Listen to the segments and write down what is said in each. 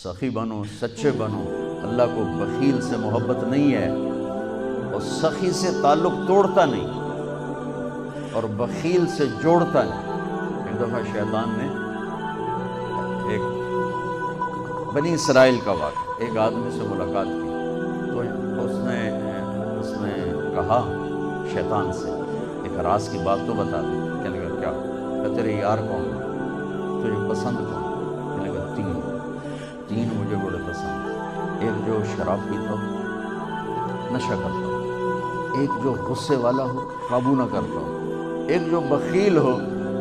سخی بنو، سچے بنو۔ اللہ کو بخیل سے محبت نہیں ہے، اور سخی سے تعلق توڑتا نہیں اور بخیل سے جوڑتا نہیں۔ ایک دفعہ شیطان نے ایک بنی اسرائیل کا واقعہ، ایک آدمی سے ملاقات کی تو اس نے کہا شیطان سے، ایک راز کی بات تو بتا دے۔ کہنے لگا کیا؟ کہ تیرے یار کون، تجھے پسند کون؟ کہنے لگا تین مجھے بڑے پسند ہیں۔ ایک جو شراب پیتا ہو، نشہ کرتا ہو، ایک جو غصے والا ہو، قابو نہ کرتا ہو، ایک جو بخیل ہو،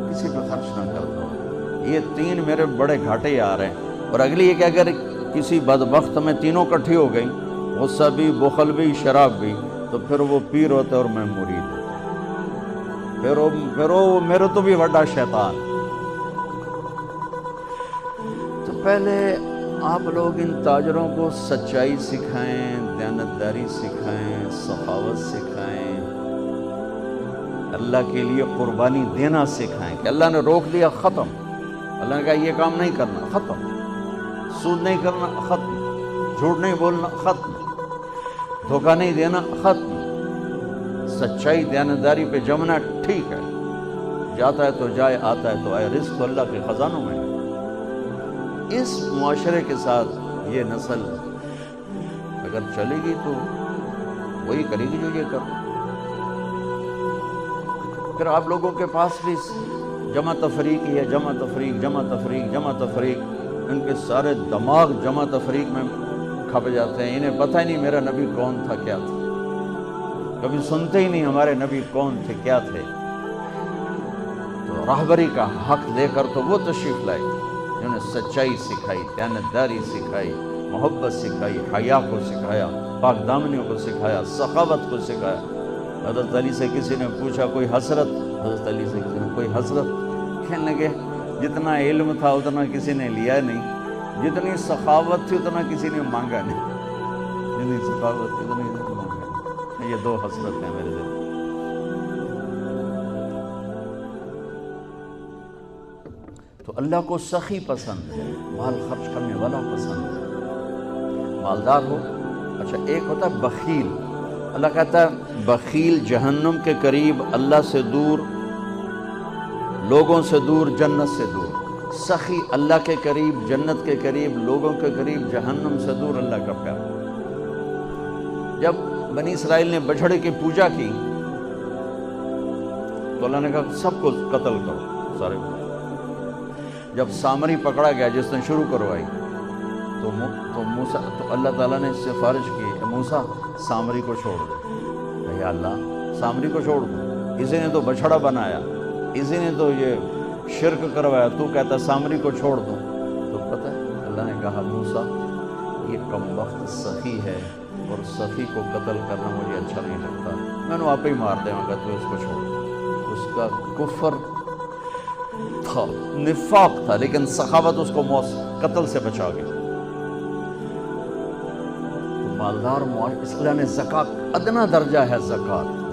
کسی پہ خرچ نہ کرتا ہو۔ یہ تین میرے بڑے گھاٹے یار ہیں۔ اور اگلی یہ کہ اگر کسی بدبخت میں تینوں کٹھی ہو گئی، غصہ بھی، بخل بھی، شراب بھی، تو پھر وہ پیر ہوتا ہے اور میں مرید ہوتا، پھر وہ میرے تو بھی بڑا شیطان۔ تو پہلے آپ لوگ ان تاجروں کو سچائی سکھائیں، دیانتداری سکھائیں، سخاوت سکھائیں، اللہ کے لیے قربانی دینا سکھائیں کہ اللہ نے روک دیا، ختم۔ اللہ نے کہا یہ کام نہیں کرنا، ختم۔ سود نہیں کرنا، ختم۔ جھوٹ نہیں بولنا، ختم۔ دھوکہ نہیں دینا، ختم۔ سچائی دیانتداری پہ جمنا ٹھیک ہے، جاتا ہے تو جائے، آتا ہے تو آئے، رزق تو اللہ کے خزانوں میں ہے۔ اس معاشرے کے ساتھ یہ نسل اگر چلے گی تو وہی کرے گی جو یہ کر۔ پھر آپ لوگوں کے پاس بھی جمع تفریق ہی ہے، جمع تفریق، جمع تفریق، جمع تفریق۔ ان کے سارے دماغ جمع تفریق میں کھپ جاتے ہیں، انہیں پتہ ہی نہیں میرا نبی کون تھا، کیا تھا، کبھی سنتے ہی نہیں ہمارے نبی کون تھے، کیا تھے۔ تو راہبری کا حق دے کر تو وہ تشریف لائے جنہوں نے سچائی سکھائی، دیانتداری سکھائی، محبت سکھائی، حیا کو سکھایا، پاک دامنیوں کو سکھایا، سخاوت کو سکھایا۔ حضرت علی سے کسی نے پوچھا کوئی حسرت، حضرت علی سے کسی نے کوئی حسرت، کہنے لگے جتنا علم تھا اتنا کسی نے لیا نہیں، جتنی سخاوت تھی اتنا کسی نے مانگا نہیں، جتنی سخاوت تھی اتنا کسی نے مانگا نہیں۔ یہ دو حسرت ہیں میرے دل۔ تو اللہ کو سخی پسند ہے، مال خرچ کرنے والا پسند ہے، مالدار ہو۔ اچھا ایک ہوتا ہے بخیل، اللہ کہتا ہے بخیل جہنم کے قریب، اللہ سے دور، لوگوں سے دور، جنت سے دور۔ سخی اللہ کے قریب، جنت کے قریب، لوگوں کے قریب، جہنم سے دور، اللہ کا پیار۔ جب بنی اسرائیل نے بچھڑے کی پوجا کی تو اللہ نے کہا سب کو قتل کرو، سارے کو۔ جب سامری پکڑا گیا جس نے شروع کروائی تو اللہ تعالیٰ نے سفارش کی، موسیٰ سامری کو چھوڑ دے۔ یا اللہ سامری کو چھوڑ دو، اسی نے تو بچھڑا بنایا، اسی نے تو یہ شرک کروایا، تو کہتا سامری کو چھوڑ دو۔ تو پتہ ہے اللہ نے کہا موسیٰ یہ کم وقت سخی ہے اور سخی کو قتل کرنا مجھے اچھا نہیں لگتا، میں نے آپ ہی مار دے گا، تو اس کو چھوڑ دو۔ اس کا کفر تھا، نفاق تھا، لیکن سخاوت اس کو قتل سے بچا گئی۔ تو مالدار اس لیے نے زکوٰۃ ادنا درجہ ہے،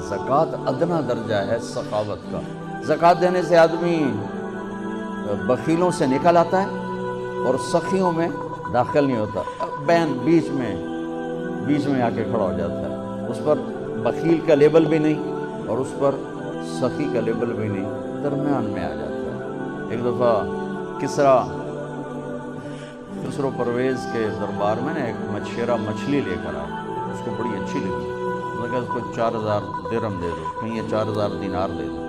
زکوٰۃ ادنا درجہ ہے سخاوت کا۔ زکوٰۃ دینے سے آدمی بخیلوں سے نکل آتا ہے اور سخیوں میں داخل نہیں ہوتا، بین بیچ میں آ کے کھڑا ہو جاتا ہے۔ اس پر بخیل کا لیبل بھی نہیں اور اس پر سخی کا لیبل بھی نہیں، درمیان میں آ جاتا ہے۔ ایک دفعہ خسرو پرویز کے دربار میں ایک مچھیرا مچھلی لے کر آیا، اس کو بڑی اچھی لگی، اس نے کہا اس کو 4000 درہم دے دو، کہیں یہ 4000 دینار دے دو۔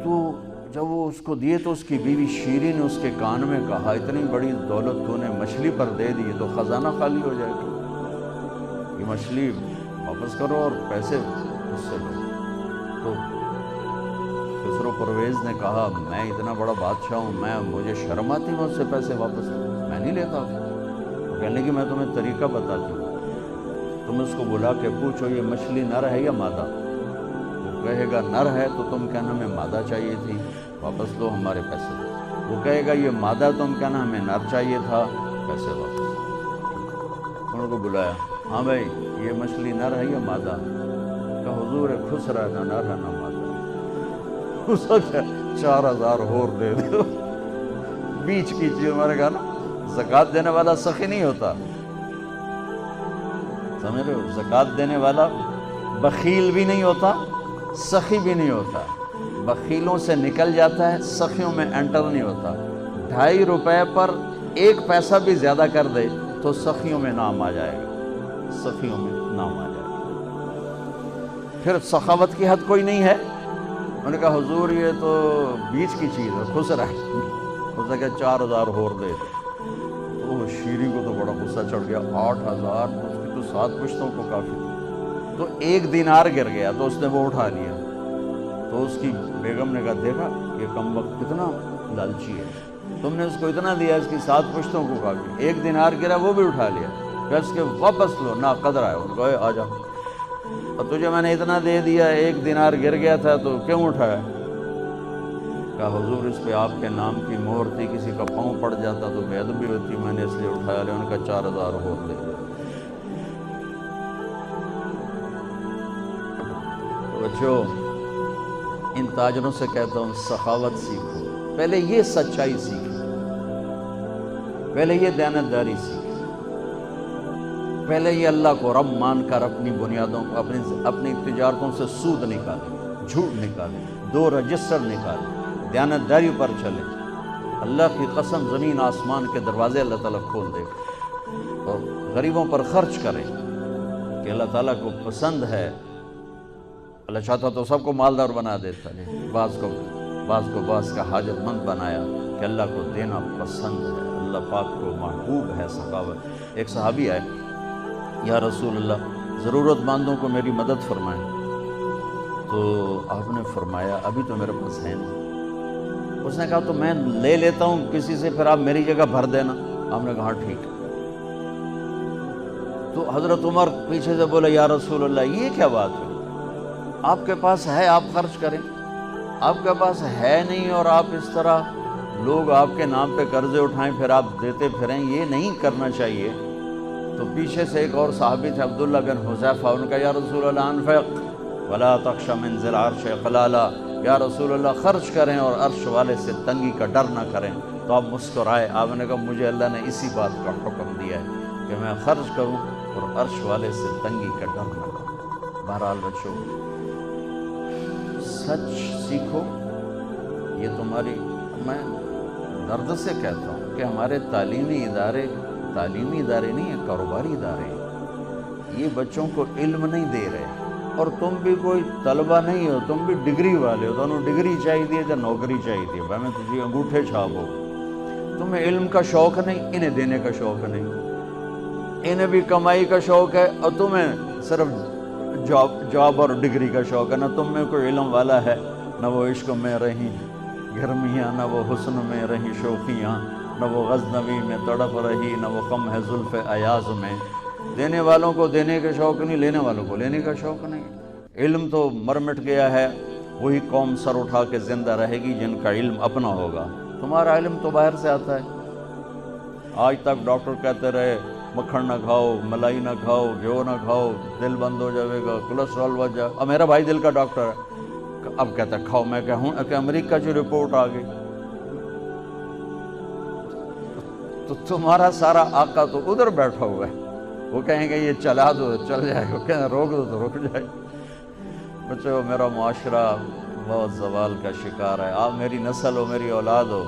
تو جب وہ اس کو دیے تو اس کی بیوی شیری نے اس کے کان میں کہا اتنی بڑی دولت تو نے مچھلی پر دے دی تو خزانہ خالی ہو جائے گا، یہ مچھلی واپس کرو اور پیسے اس سے لو۔ تو خسرو پرویز نے کہا میں اتنا بڑا بادشاہ ہوں، مجھے شرم آتی ہے اس سے پیسے واپس، میں نہیں لیتا۔ وہ کہنے کہ میں تمہیں طریقہ بتاتی ہوں، تم اس کو بلا کے پوچھو یہ مچھلی نر ہے یا مادہ، وہ کہے گا نر ہے تو تم کہنا ہمیں مادہ چاہیے تھی، واپس لو ہمارے پیسے۔ وہ کہے گا یہ مادہ، تم کہنا ہمیں نر چاہیے تھا، پیسے واپس۔ انہوں کو بلایا، ہاں بھائی یہ مچھلی نر ہے یا مادہ؟ کہ حضور خسرا ہے، نہ نر ہے نہ مادہ۔ اس وقت 4000 اور دے دو، بیچ کی چیز، ہمارے کہا نا زکوٰۃ دینے والا سخی نہیں ہوتا، سمجھ رہے ہو؟ زکوٰۃ دینے والا بخیل بھی نہیں ہوتا، سخی بھی نہیں ہوتا، بخیلوں سے نکل جاتا ہے، سخیوں میں انٹر نہیں ہوتا۔ 2.5 روپے پر 1 پیسہ بھی زیادہ کر دے تو سخیوں میں نام آ جائے گا، سخیوں میں نام آ جائے گا۔ پھر سخاوت کی حد کوئی نہیں ہے؟ انہوں نے کہا حضور یہ تو بیچ کی چیز ہے، خسرا ہے۔ اس نے کہا 4000 اور دے دے۔ تو شیری کو تو بڑا غصہ چڑھ گیا، 8000 اس کی تو 7 پشتوں کو کافی تھی۔ تو 1 دینار گر گیا تو اس نے وہ اٹھا لیا۔ تو اس کی بیگم نے کہا دیکھا یہ کم وقت کتنا لالچی ہے، تم نے اس کو اتنا دیا، اس کی 7 پشتوں کو کافی، 1 دینار گرا وہ بھی اٹھا لیا، پھر اس کے واپس لو، نا قدر ہے۔ ان کو آ جا، اور تجھے میں نے اتنا دے دیا، 1 دینار گر گیا تھا تو کیوں اٹھایا؟ کہا حضور اس پہ آپ کے نام کی مہر تھی، کسی کا پاؤں پڑ جاتا تو بے ادبی ہوتی، میں نے اس لیے اٹھایا لیا۔ ان کا 4000 اور دے دیا۔ تو بچوں ان تاجروں سے کہتا ہوں سخاوت سیکھو، پہلے یہ سچائی سیکھو، پہلے یہ دیانتداری سیکھو، پہلے یہ اللہ کو رب مان کر اپنی بنیادوں کو، اپنی تجارتوں سے سود نکالیں، جھوٹ نکالیں، 2 رجسٹر نکالیں، دیانتداری پر چلیں۔ اللہ کی قسم زمین آسمان کے دروازے اللہ تعالیٰ کھول دے گا، اور غریبوں پر خرچ کریں کہ اللہ تعالیٰ کو پسند ہے۔ اللہ چاہتا تو سب کو مالدار بنا دیتا ہے، بعض کو کا حاجت مند بنایا کہ اللہ کو دینا پسند ہے، اللہ پاک کو محبوب ہے سخاوت۔ ایک صحابی آئے، یا رسول اللہ ضرورت مندوں کو میری مدد فرمائیں۔ تو آپ نے فرمایا ابھی تو میرے پاس ہے نہیں۔ اس نے کہا تو میں لے لیتا ہوں کسی سے، پھر آپ میری جگہ بھر دینا۔ آپ نے کہا ٹھیک ہے۔ تو حضرت عمر پیچھے سے بولے یا رسول اللہ یہ کیا بات ہے، آپ کے پاس ہے آپ خرچ کریں، آپ کے پاس ہے نہیں اور آپ اس طرح لوگ آپ کے نام پہ قرضے اٹھائیں پھر آپ دیتے پھریں، یہ نہیں کرنا چاہیے۔ تو پیچھے سے ایک اور صحابی تھے عبداللہ بن حذیفہ، ان کا یا رسول اللہ انفق ولا تخش من ذی العرش قلالا، یا رسول اللہ خرچ کریں اور عرش والے سے تنگی کا ڈر نہ کریں۔ تو آپ مسکرائے، آپ نے کہا مجھے اللہ نے اسی بات کا حکم دیا ہے کہ میں خرچ کروں اور عرش والے سے تنگی کا ڈر نہ کروں۔ بہرحال بچوں سچ سیکھو، یہ تمہاری، میں درد سے کہتا ہوں کہ ہمارے تعلیمی ادارے نہیں ہیں، کاروباری ادارے ہیں۔ یہ بچوں کو علم نہیں دے رہے، اور تم بھی کوئی طلبہ نہیں ہو، تم بھی ڈگری والے ہو، تمہیں ڈگری چاہیے یا نوکری چاہیے، بھائی میں تجھے انگوٹھے چھاپ ہو۔ تمہیں علم کا شوق نہیں، انہیں دینے کا شوق نہیں، انہیں بھی کمائی کا شوق ہے اور تمہیں صرف جاب اور ڈگری کا شوق ہے۔ نہ تم میں کوئی علم والا ہے، نہ وہ عشق میں رہی گرمیاں، نہ وہ حسن میں رہی شوخیاں، نہ وہ غزنوی میں تڑپ رہی، نہ وہ غم ہے زلف ایاز میں۔ دینے والوں کو دینے کا شوق نہیں، لینے والوں کو لینے کا شوق نہیں۔ علم تو مر مٹ گیا ہے، وہی قوم سر اٹھا کے زندہ رہے گی جن کا علم اپنا ہوگا۔ تمہارا علم تو باہر سے آتا ہے۔ آج تک ڈاکٹر کہتے رہے مکھن نہ کھاؤ، ملائی نہ کھاؤ، گھیو نہ کھاؤ، دل بند ہو جائے گا، کولیسٹرول بڑھ جائے۔ اب میرا بھائی دل کا ڈاکٹر ہے، اب کہتا ہے کھاؤ، میں کہوں کہ امریکہ کی رپورٹ آ گئی۔ تو تمہارا سارا آقا تو ادھر بیٹھا ہوا ہے، وہ کہیں گے یہ چلا دو چل جائے گا، کہیں روک دو تو رک جائے گا۔ بچوں میرا معاشرہ بہت زوال کا شکار ہے، آپ میری نسل ہو، میری اولاد ہو۔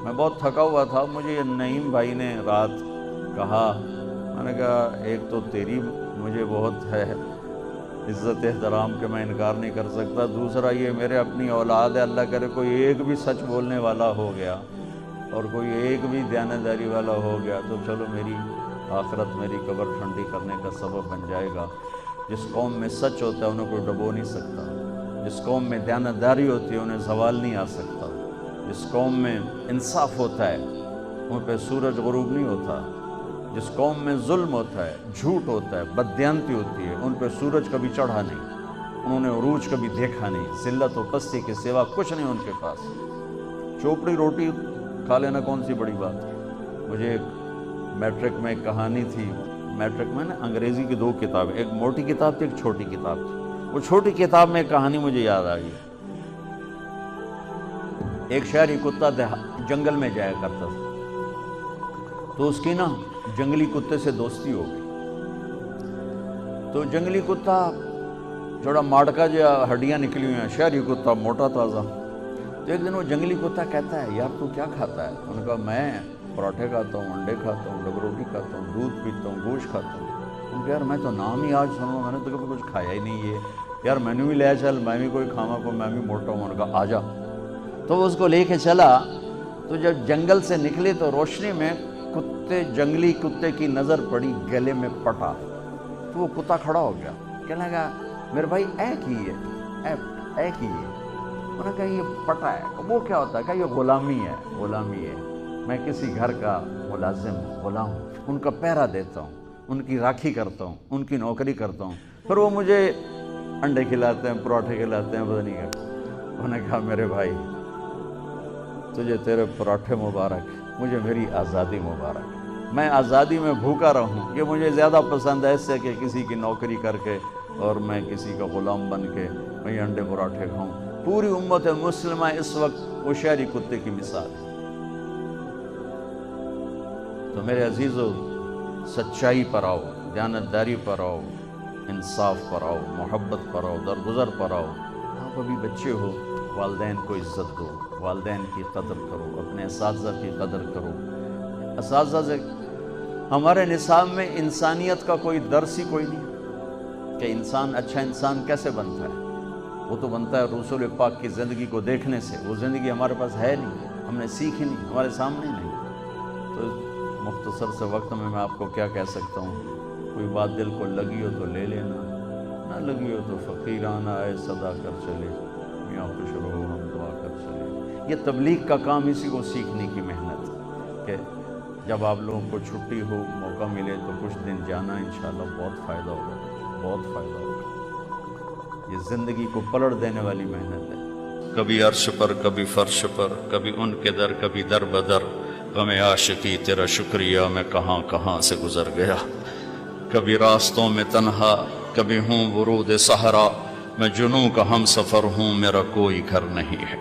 میں بہت تھکا ہوا تھا، مجھے یہ نعیم بھائی نے رات کہا، میں نے کہا ایک تو تیری مجھے بہت ہے عزت احترام کہ میں انکار نہیں کر سکتا، دوسرا یہ میرے اپنی اولاد ہے، اللہ کرے کوئی ایک بھی سچ بولنے والا ہو گیا اور کوئی ایک بھی دیانتداری والا ہو گیا تو چلو میری آخرت، میری قبر ٹھنڈی کرنے کا سبب بن جائے گا۔ جس قوم میں سچ ہوتا ہے انہیں کوئی ڈبو نہیں سکتا، جس قوم میں دیانتداری ہوتی ہے انہیں زوال نہیں آ سکتا، جس قوم میں انصاف ہوتا ہے ان پہ سورج غروب نہیں ہوتا، جس قوم میں ظلم ہوتا ہے، جھوٹ ہوتا ہے، بددیانتی ہوتی ہے، ان پہ سورج کبھی چڑھا نہیں، انہوں نے عروج کبھی دیکھا نہیں، ذلت و پستی کے سوا کچھ نہیں ان کے پاس۔ چوپڑی روٹی کھا لینا کون سی بڑی بات ہے۔ مجھے ایک میٹرک میں ایک کہانی تھی، میٹرک میں نا انگریزی کی 2 کتابیں، ایک موٹی کتاب تھی ایک چھوٹی کتاب تھی۔ وہ چھوٹی کتاب میں ایک کہانی مجھے یاد آ گئی۔ ایک شہری کتا جنگل میں جایا کرتا تھا، تو تو اس کی نا جنگلی کتے سے دوستی ہو گئی. تو جنگلی کتا تھوڑا ماڑکا جو ہڈیاں نکلی ہوئی ہیں، شہری کتا موٹا تازہ. تو ایک دن وہ جنگلی کتا کہتا ہے یار تو کیا کھاتا ہے؟ انہوں نے کہا میں پراٹھے کھاتا ہوں، انڈے کھاتا ہوں، ڈبل روٹی کھاتا ہوں، دودھ پیتا ہوں، گوشت کھاتا ہوں. انہوں نے کہا یار میں تو نام ہی آج سنا، میں نے تو کبھی کچھ کھایا ہی نہیں ہے یار، میں نے بھی لے چل، میں بھی کوئی کھاوا کو، میں بھی موٹا ہوں. انہوں نے کہا آ جا. تو وہ اس کو لے کے چلا. تو جب جنگل سے نکلے تو روشنی میں جنگلی کتے کی نظر پڑی گلے میں پٹا. تو وہ کتا کھڑا ہو گیا، کہنے لگا میرے بھائی اے کی ہے، اے کی ہے. انہوں نے کہا یہ پٹا ہے. وہ کیا ہوتا ہے؟ کہ یہ غلامی ہے، غلامی ہے. میں کسی گھر کا ملازم غلام ہوں، ان کا پہرا دیتا ہوں، ان کی راکھی کرتا ہوں، ان کی نوکری کرتا ہوں، پھر وہ مجھے انڈے کھلاتے ہیں، پراٹھے کھلاتے ہیں، پتہ نہیں کیا. انہوں نے کہا میرے بھائی تجھے تیرے پراٹھے مبارک، مجھے میری آزادی مبارک. میں آزادی میں بھوکا رہوں، یہ مجھے زیادہ پسند ہے اس سے کہ کسی کی نوکری کر کے اور میں کسی کا غلام بن کے میں یہ انڈے پراٹھے کھاؤں. پوری امت مسلمہ اس وقت وہ شہری کتے کی مثال ہے. تو میرے عزیزو، سچائی پر آؤ، دیانتداری پر آؤ، انصاف پر آؤ، محبت پر آؤ، درگزر پر آؤ. آپ ابھی بچے ہو، والدین کو عزت دو، والدین کی قدر کرو، اپنے اساتذہ کی قدر کرو. اساتذہ سے ہمارے نصاب میں انسانیت کا کوئی درس ہی کوئی نہیں کہ انسان اچھا انسان کیسے بنتا ہے. وہ تو بنتا ہے رسول پاک کی زندگی کو دیکھنے سے. وہ زندگی ہمارے پاس ہے نہیں، ہم نے سیکھی نہیں، ہمارے سامنے نہیں. تو مختصر سے وقت میں آپ کو کیا کہہ سکتا ہوں، کوئی بات دل کو لگی ہو تو لے لینا، نہ لگی ہو تو فقیرانہ آئے صدا کر چلے، میاں خوش رہو ہم دعا کر چلے. یہ تبلیغ کا کام اسی کو سیکھنے کی محنت کہ جب آپ لوگوں کو چھٹی ہو، موقع ملے تو کچھ دن جانا، انشاءاللہ بہت فائدہ ہوگا، بہت فائدہ ہوگا. یہ زندگی کو پلٹ دینے والی محنت ہے. کبھی عرش پر، کبھی فرش پر، کبھی ان کے در، کبھی در بدر. غم عاشقی تیرا شکریہ میں کہاں کہاں سے گزر گیا. کبھی راستوں میں تنہا، کبھی ہوں ورود صحرا. میں جنوں کا ہم سفر ہوں، میرا کوئی گھر نہیں ہے.